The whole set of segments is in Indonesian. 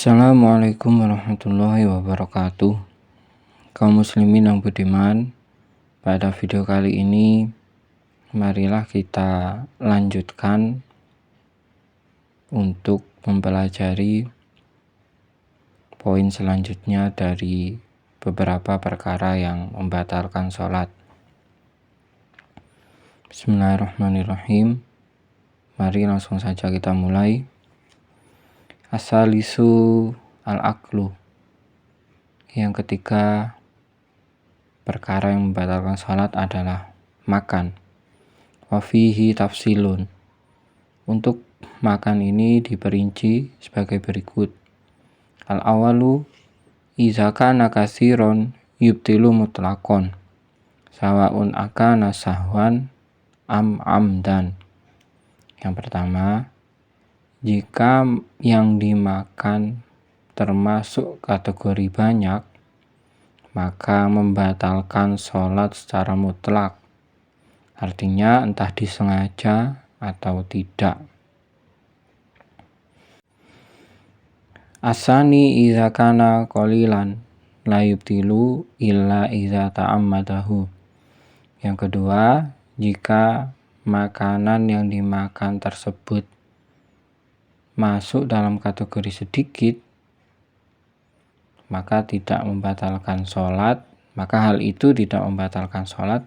Assalamualaikum warahmatullahi wabarakatuh. Kaum muslimin yang budiman, pada video kali ini marilah kita lanjutkan untuk mempelajari poin selanjutnya dari beberapa perkara yang membatalkan sholat. Bismillahirrahmanirrahim. Mari langsung saja kita mulai. Asalisu al-aklu. Yang ketiga perkara yang membatalkan salat adalah makan. Wafihi tafsilun. Untuk makan ini diperinci sebagai berikut. Al-awalu iza kana katsiron yubtilu mutlaqon. Sawaun akana sahwan am amdan. Yang pertama, jika yang dimakan termasuk kategori banyak, maka membatalkan sholat secara mutlak. Artinya entah disengaja atau tidak. Asani iza kana qalilan la yubtilu illa iza ta'ammadahu. Yang kedua, jika makanan yang dimakan tersebut masuk dalam kategori sedikit, maka tidak membatalkan sholat. Maka hal itu tidak membatalkan sholat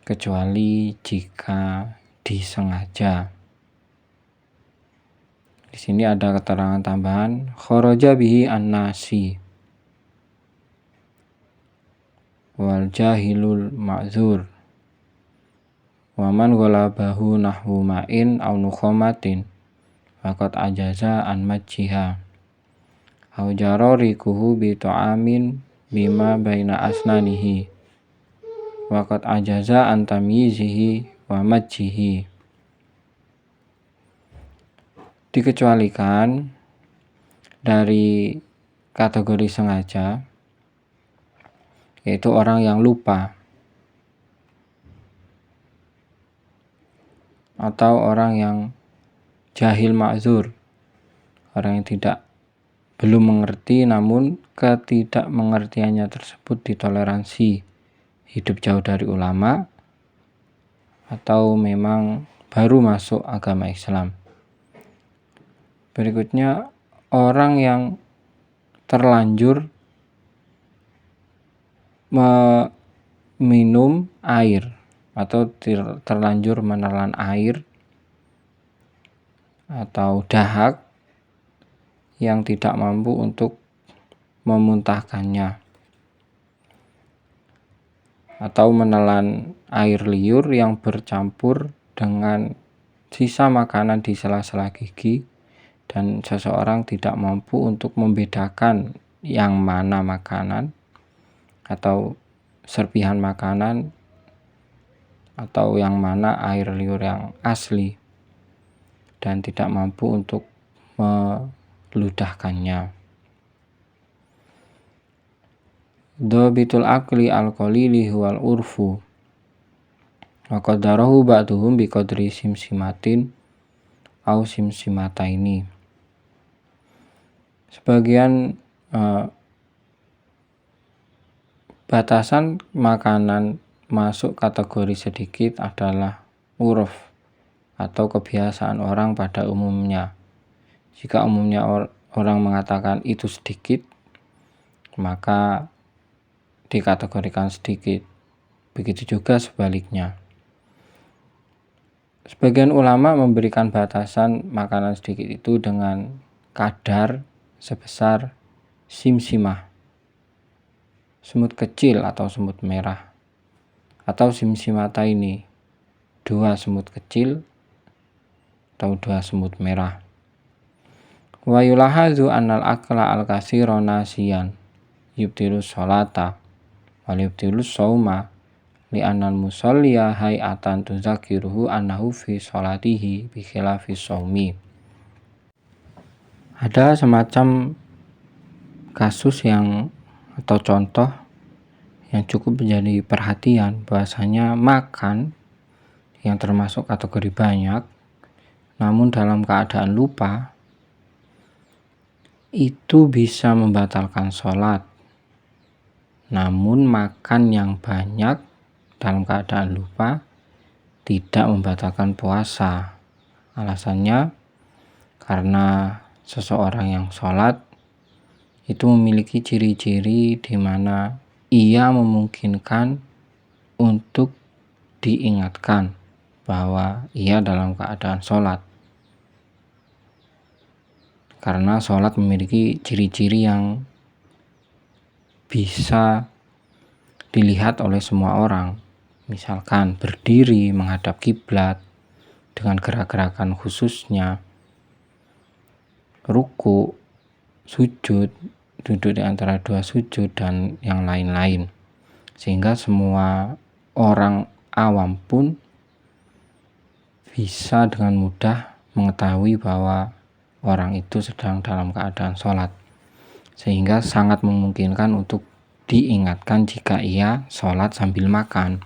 kecuali jika disengaja. Di sini ada keterangan tambahan, kharaja bihi an-nasi wal jahilul ma'zur wa man ghalabahu nahwu ma'in aw nukhamatin faqad ajaza an majjiha au jararikuhu bi ta'amin bima baina asnanihi waqad ajaza an tamyizihi wa majjihi. Dikecualikan dari kategori sengaja, yaitu orang yang lupa atau orang yang jahil ma'zur, orang yang belum mengerti namun ketidakmengertiannya tersebut ditoleransi, hidup jauh dari ulama atau memang baru masuk agama Islam. Berikutnya, orang yang terlanjur meminum air atau terlanjur menelan air atau dahak yang tidak mampu untuk memuntahkannya, atau menelan air liur yang bercampur dengan sisa makanan di sela-sela gigi dan seseorang tidak mampu untuk membedakan yang mana makanan atau serpihan makanan atau yang mana air liur yang asli dan tidak mampu untuk meludahkannya. Dhabitul akli al-qalili huwal urfu wa qadarahu ba'duhum biqadri simsimatin au simsimataini. Sebagian batasan makanan masuk kategori sedikit adalah uruf atau kebiasaan orang pada umumnya. Jika umumnya orang mengatakan itu sedikit, maka dikategorikan sedikit. Begitu juga sebaliknya. Sebagian ulama memberikan batasan makanan sedikit itu dengan kadar sebesar simsimah, semut kecil atau semut merah, atau simsimata ini, 2 semut kecil atau 2 semut merah. Wa yulahazu annal akla al-katsira nasiyan yubtilu sholata wal yubtilu shauma li annal musalliya hayatan tuzakiruhu annahu fi sholatihi bi khilafi shaumi. Ada semacam kasus atau contoh yang cukup menjadi perhatian, bahwasanya makan yang termasuk kategori banyak namun dalam keadaan lupa itu bisa membatalkan sholat. Namun makan yang banyak dalam keadaan lupa tidak membatalkan puasa. Alasannya karena seseorang yang sholat itu memiliki ciri-ciri di mana ia memungkinkan untuk diingatkan bahwa ia dalam keadaan sholat. Karena sholat memiliki ciri-ciri yang bisa dilihat oleh semua orang. Misalkan berdiri menghadap kiblat dengan gerak-gerakan khususnya, ruku, sujud, duduk di antara dua sujud, dan yang lain-lain. Sehingga semua orang awam pun bisa dengan mudah mengetahui bahwa orang itu sedang dalam keadaan sholat. Sehingga sangat memungkinkan untuk diingatkan jika ia sholat sambil makan.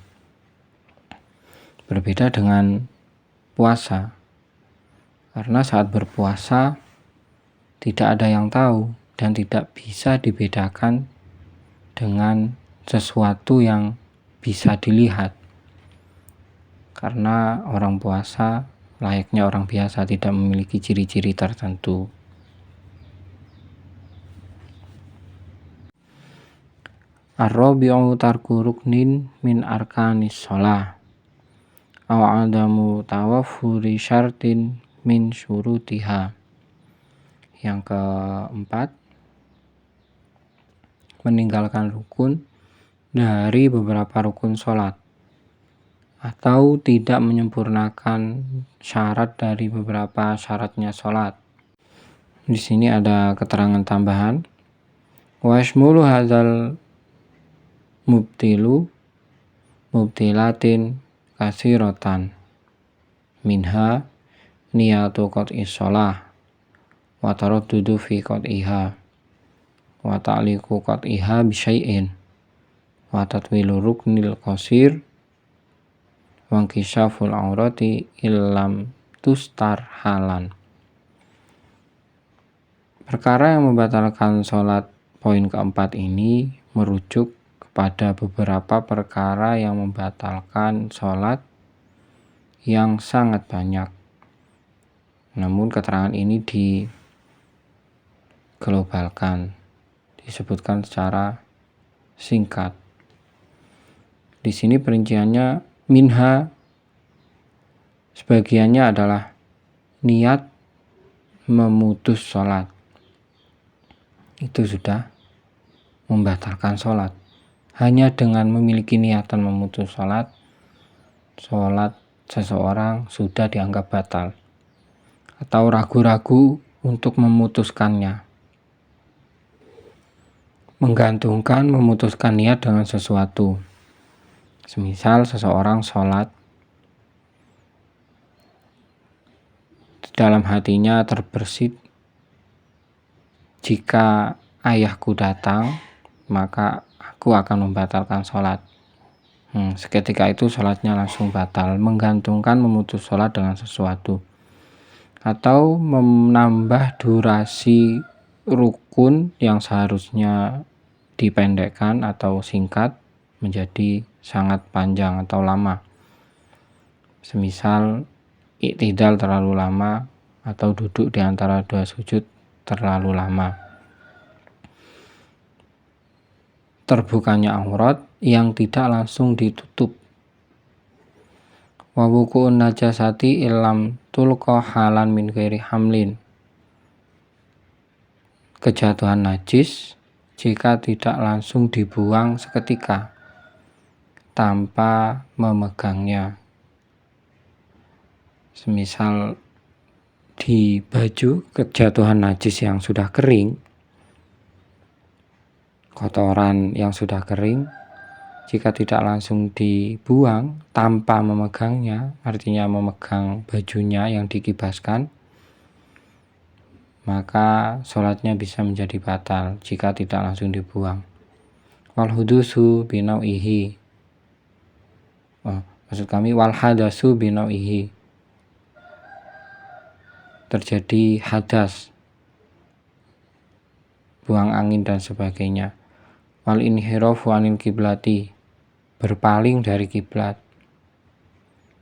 Berbeda dengan puasa, karena saat berpuasa tidak ada yang tahu dan tidak bisa dibedakan dengan sesuatu yang bisa dilihat. Karena orang puasa layaknya orang biasa, tidak memiliki ciri-ciri tertentu. Ar-rabi'u tarku ruknin min arkanis shalah aw adamu tawaffuri syartin min syurutiha. Yang keempat, meninggalkan rukun dari beberapa rukun sholat atau tidak menyempurnakan syarat dari beberapa syaratnya sholat. Di sini ada keterangan tambahan. Wa yashmulu hadzal mubtilatin kasiratan minha niyatu qat'is shalah wa taraddudu fi qat'iha wa ta'liqu qat'iha bi syai'in wa tatwilu ruknil qasir wa inkishaful aurati illam tustar halan. Perkara yang membatalkan sholat poin keempat ini merujuk pada beberapa perkara yang membatalkan sholat yang sangat banyak. Namun keterangan ini diglobalkan, disebutkan secara singkat. Di sini perinciannya minha, sebagiannya adalah niat memutus sholat. Itu sudah membatalkan sholat. Hanya dengan memiliki niatan memutus sholat seseorang sudah dianggap batal, atau ragu-ragu untuk memutuskannya. Menggantungkan memutuskan niat dengan sesuatu. Semisal seseorang sholat, dalam hatinya terbersit, jika ayahku datang maka aku akan membatalkan sholat. Seketika itu sholatnya langsung batal. Menggantungkan memutus sholat dengan sesuatu, atau menambah durasi rukun yang seharusnya dipendekkan atau singkat menjadi sangat panjang atau lama. Semisal i'tidal terlalu lama atau duduk di antara dua sujud terlalu lama. Terbukanya aurat yang tidak langsung ditutup. Wa wuqu'un najasati illam tulqa halan min ghairi hamlin. Kejatuhan najis jika tidak langsung dibuang seketika tanpa memegangnya. Semisal di baju kejatuhan najis yang sudah kering, kotoran yang sudah kering, jika tidak langsung dibuang tanpa memegangnya, artinya memegang bajunya yang dikibaskan, maka sholatnya bisa menjadi batal jika tidak langsung dibuang. Wal hudusu binau'ihi, wal hadasu binau'ihi, terjadi hadas buang angin dan sebagainya. Wal inhirafu anil kiblati, berpaling dari kiblat.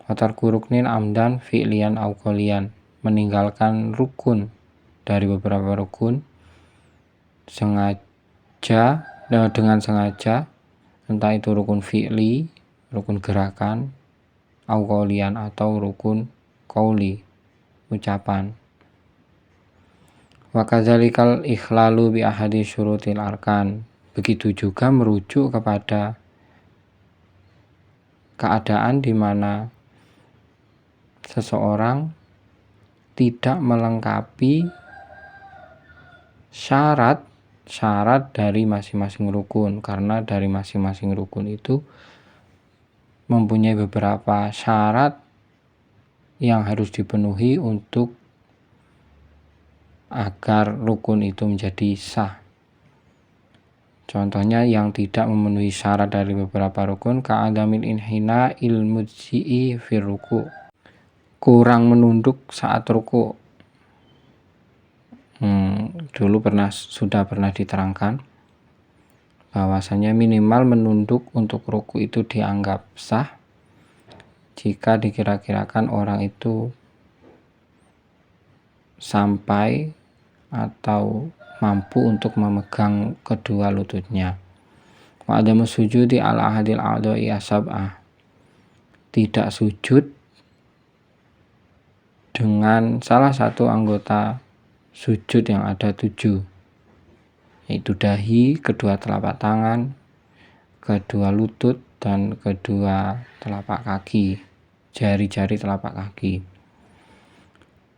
Watarku ruknin amdan fi'lian au qolian, meninggalkan rukun dari beberapa rukun dengan sengaja, entah itu rukun fi'li, rukun gerakan, au qolian atau rukun qauli, ucapan. Wa kadzalikal ikhlalu bi ahadi syurutil arkan, begitu juga merujuk kepada keadaan di mana seseorang tidak melengkapi syarat dari masing-masing rukun, karena dari masing-masing rukun itu mempunyai beberapa syarat yang harus dipenuhi untuk agar rukun itu menjadi sah. Contohnya yang tidak memenuhi syarat dari beberapa rukun, ka'adamil inhina ilmujzi'i fir ruku', kurang menunduk saat ruku'. Dulu sudah pernah diterangkan bahwasanya minimal menunduk untuk ruku itu dianggap sah jika dikira-kirakan orang itu sampai atau mampu untuk memegang kedua lututnya. Wa adamu sujudi ala ahadil a'dha'i asab'ah, tidak sujud dengan salah satu anggota sujud yang ada 7, yaitu dahi, kedua telapak tangan, kedua lutut, dan kedua telapak kaki, jari-jari telapak kaki.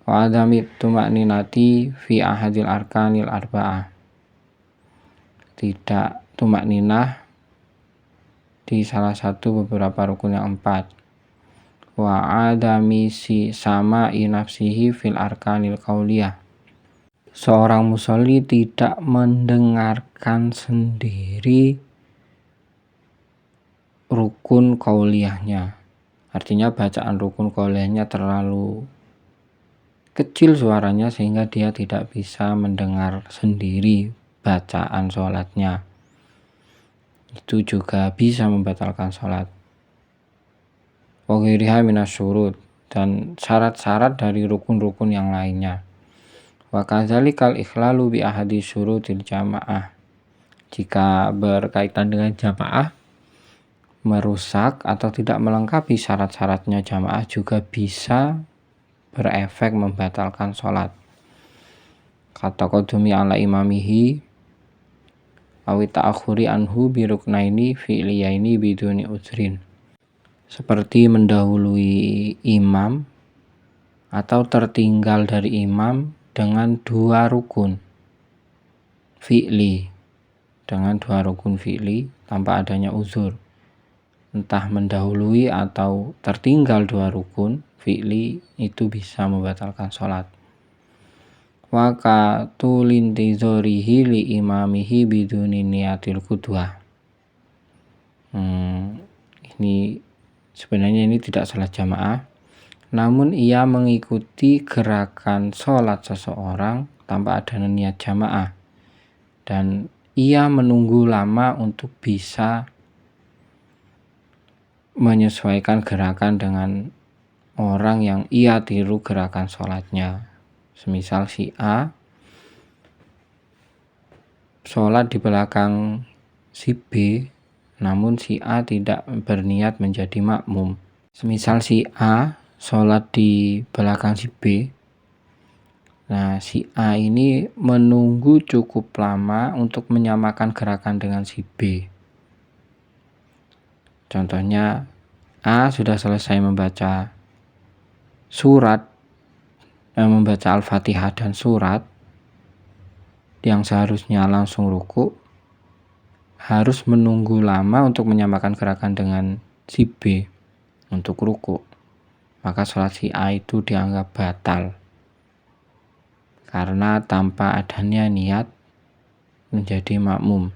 Wa adami tuma'ninati fi ahadil arkanil arba'ah, tidak tumakninah di salah satu beberapa rukun yang 4. Wa adami si sama nafsihi fil arkanil qauliyah, seorang musolli tidak mendengarkan sendiri rukun qauliyahnya, artinya bacaan rukun qauliyahnya terlalu kecil suaranya sehingga dia tidak bisa mendengar sendiri bacaan sholatnya. Itu juga bisa membatalkan sholat. Wa ghairiha minasyurut, dan syarat-syarat dari rukun-rukun yang lainnya. Wa kadzalikal ikhlalu bi ahadi syurutil jamaah, jika berkaitan dengan jamaah, merusak atau tidak melengkapi syarat-syaratnya jamaah juga bisa berefek membatalkan sholat. Kata qadumi ala imamihi awi ta'akhuri anhu biruknaini fi'liyaini biduni uzrin, seperti mendahului imam atau tertinggal dari imam dengan 2 rukun fi'li, tanpa adanya uzur, entah mendahului atau tertinggal 2 rukun fi'li, itu bisa membatalkan sholat. Wa katulintizorihi li imamihi biduni niyatil qudwah, ini sebenarnya tidak salah jamaah, namun ia mengikuti gerakan sholat seseorang tanpa ada niat jamaah, dan ia menunggu lama untuk bisa menyesuaikan gerakan dengan orang yang ia tiru gerakan sholatnya. Semisal si A sholat di belakang si B, namun si A tidak berniat menjadi makmum. Semisal si A sholat di belakang si B, nah si A ini menunggu cukup lama untuk menyamakan gerakan dengan si B. Contohnya, A sudah selesai membaca membaca Al-Fatihah dan surat yang seharusnya langsung ruku, harus menunggu lama untuk menyamakan gerakan dengan si B untuk ruku. Maka sholat si A itu dianggap batal karena tanpa adanya niat menjadi makmum.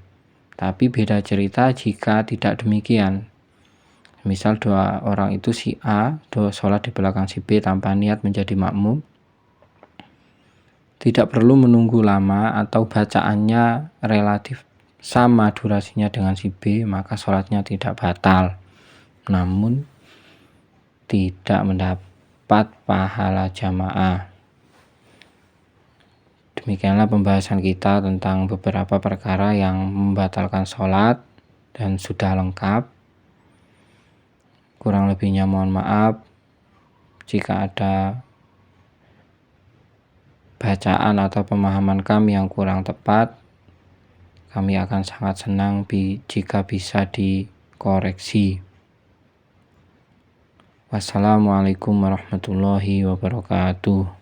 Tapi beda cerita jika tidak demikian. Misal 2 orang itu, si A sholat di belakang si B tanpa niat menjadi makmum, Tidak perlu menunggu lama atau bacaannya relatif sama durasinya dengan si B, maka sholatnya tidak batal, namun tidak mendapat pahala jamaah. Demikianlah pembahasan kita tentang beberapa perkara yang membatalkan sholat dan sudah lengkap. Kurang lebihnya mohon maaf. Jika ada bacaan atau pemahaman kami yang kurang tepat, kami akan sangat senang jika bisa dikoreksi. Wassalamualaikum warahmatullahi wabarakatuh.